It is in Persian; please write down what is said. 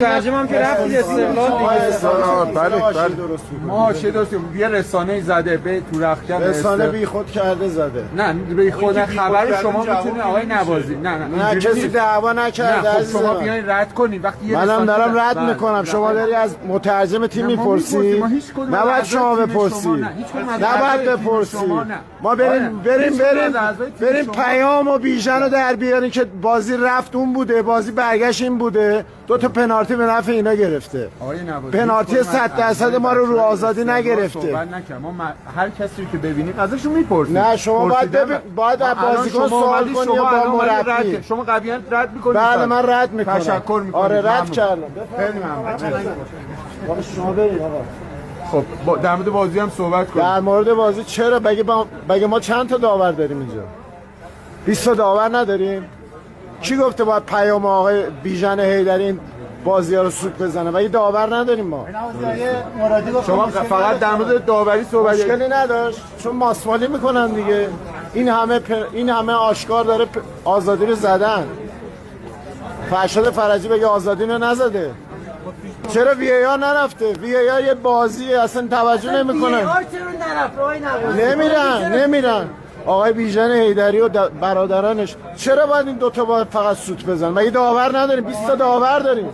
ترجمه هم که رفت استقلال بله ما چه درستیم یه رسانه زده به تو رختکن رسانه بی خود کرده زده. نه بی خود خبر شما میتونه آقای نوازی نه کسی دعوا نکرده. خب شما بیاین رد کنید وقتی یه منم دارم رد میکنم. شما داری از مترجم تیم میپرسی. نباید شما بپرسی. نباید بپرسی. ما بریم پیام و بیژن رو در بیاریم که بازی رفت اون بوده، بازی برگشت این بوده. دو تا پنالتی به نفع اینا گرفته. پنالتی 100% ما رو آزادی نگرفته. ما هر کسی که ببینید ازشون میپرسید. نه شما باید از بازیکن سوال کنی یا با مربی. شما قویاً رد میکنید. بله من رد میکنم. تشکر میکنم. آره رد کردم. خیلی ممنون. شما برید آقا. خب در مورد بازی هم صحبت کنیم. در مورد بازی چرا بگه ما چند تا داور داریم اینجا؟ 20 تا داور نداریم؟ کی گفته باید پیام آقای بیژن حیدری این بازی‌ها رو سوت بزنه؟ مگه داور نداریم ما؟ شما فقط در مورد داوری صحبت مشکلی نداشت چون ماسمالی میکنن دیگه. این همه آشکار داره آزادی رو زدن. فرشاد فرجی بگه آزادی رو نزده. چرا وی ای آر نرفته؟ وی ای آر یه بازی اصلا توجه نمیکنن. نمیرن. آقای بیژن حیدری و برادرانش چرا باید این دوتا باید فقط سوت بزنن؟ مگه داور نداریم؟ 20 تا داور داریم.